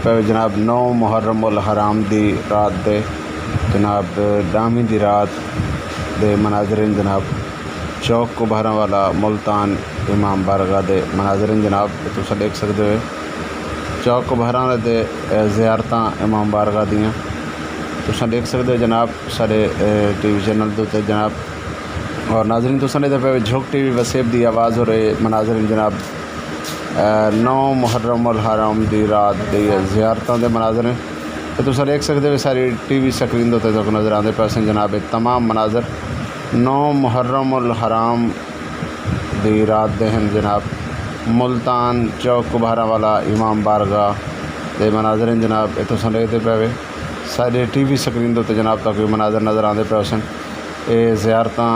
پہ جناب 9 محرم الحرام دی رات دے جناب ڈامی دی رات دے مناظرین جناب چوک کو بہرا والا ملتان امام بارگاہ دے مناظرین جناب تساں دیکھ سکتے ہو چوک کو بہرا دے زیارتاں امام بارگاہ دیاں تساں دیکھ سکتے ہو جناب سارے ٹی وی چینل تے جناب اور ناظرین تساں دے پہ جھوک ٹی وی وسیب دی آواز ہو رہے مناظرین جناب 9 محرم الحرام دی رات دی زیارتاں دے مناظر ہیں تو تساں دیکھ سکتے ہو ساری ٹی وی سکرین تے تک نظر آندے پے سن جناب تمام مناظر 9 محرم الحرام دی رات دے ہیں جناب ملتان چوک بہرا والا امام بارگاہ دے مناظر ہیں جناب تساں دیکھتے پے سارے ٹی وی سکرین تے جناب تک مناظر نظر آندے پے سن اے زیارتاں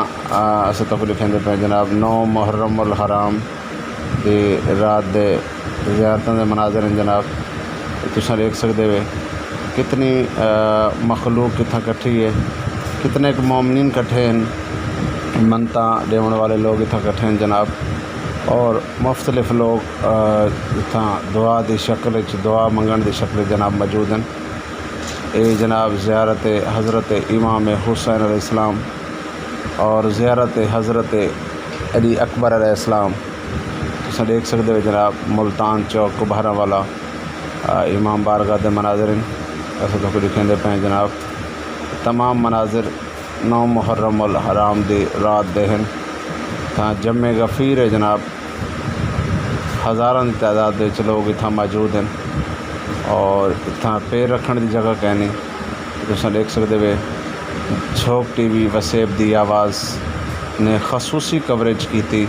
اسے تک لکھیں پے جناب 9 محرم الحرام دی رات دے زیارتوں دے مناظر ہیں جناب تساں دیکھ سکتے ہوئے کتنی مخلوق کتنا کٹھی ہے کتنے مومنین کٹھے ہیں منتاں دیون والے لوگ اتنا کٹھے ہیں جناب اور مختلف لوگ اتنا دعا دی شکل دعا منگن دی شکل جناب موجود ہیں اے جناب زیارت حضرت امام حسین علیہ السلام اور زیارت حضرت علی اکبر علیہ السلام تساں دیکھ سکتے ہو جناب ملتان چوک کو بہرا والا امام بارگاہ دے مناظر ایسے تو لکھیں دے پہ جناب تمام مناظر 9 محرم الحرام دی رات دے ہیں تھا جمع غفیر ہے جناب ہزاران تعداد دے لوگ اتنا موجود ہیں اور اتنا پیر رکھن دی جگہ کہنی تساں دیکھ سکتے ہوئے جھوک ٹی وی وسیب دی آواز نے خصوصی کوریج کی تھی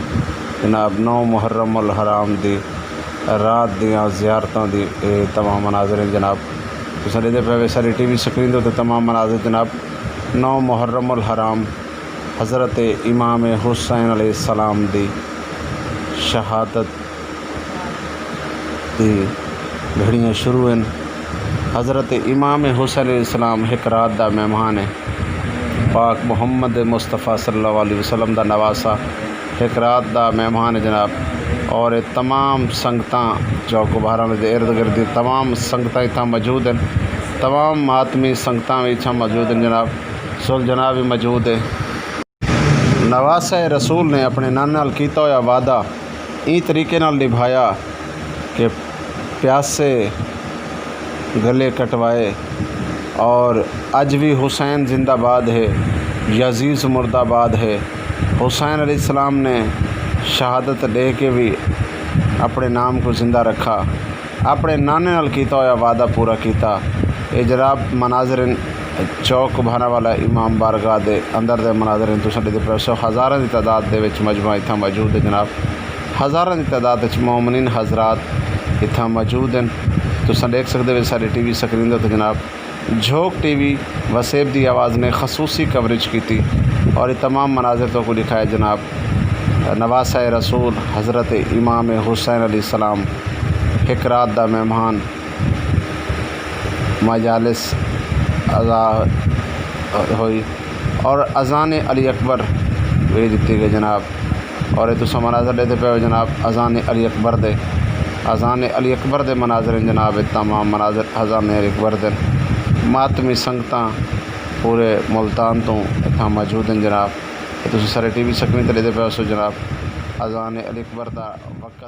جناب 9 محرم الحرام دی رات دیاں زیارتوں دی تمام مناظر ہیں جناب تساں دیکھتے پے ساری ٹی وی سکرین تے تمام مناظر جناب 9 محرم الحرام حضرت امام حسین علیہ السلام دی شہادت دی گھڑیاں شروع ہیں حضرت امام حسین علیہ السلام ایک رات دا مہمان ہے پاک محمد مصطفیٰ صلی اللہ علیہ وسلم دا نواسا ایک رات دا مہمان ہے جناب اور تمام سنگتاں چوک بہرا دے ارد گرد تمام سنگتاں اتنا موجود ہیں تمام ماتمی سنگتاں بھی اتنا موجود ہیں جناب سل جناب بھی موجود ہے نواسہ رسول نے اپنے نانے نال کیتا ہویا وعدہ این طریقے نال نبھایا کہ پیاسے گلے کٹوائے اور اج بھی حسین زندہ باد ہے یزید مرد آباد ہے حسین علیہ السلام نے شہادت دے کے بھی اپنے نام کو زندہ رکھا اپنے نانے نال کیتا ہویا وعدہ پورا کیتا اے جناب مناظر چوک بہرا والا امام بارگاہ دے اندر دے مناظر تساں دے پے ہزاراں دی تعداد دے وچ مجمع اتنا موجود ہے جناب ہزاراں دی تعداد وچ مومنین حضرات اتنا موجود ہیں تساں دیکھ سکتے ہو ساری ٹی وی سکرین تے جناب جھوک ٹی وی وسیب دی آواز نے خصوصی کوریج کی تھی اور یہ تمام مناظر تو کو لکھا ہے جناب نواسہ رسول حضرت امام حسین علیہ السلام ایک رات دا مہمان مجالس اذا ہوئی اور اذان علی اکبر بھی دیتی گئی جناب اور یہ تو مناظر لیتے پہ جناب اذان علی اکبر دے اذان علی اکبر دے مناظر جناب تمام مناظر اذان علی اکبر دے ماتمی سنگتاں پورے ملتان تو اتنا موجود ہیں جناب تو سارے ٹی وی سکرین تے لیتے پے جناب اذان علی اکبر دا وقت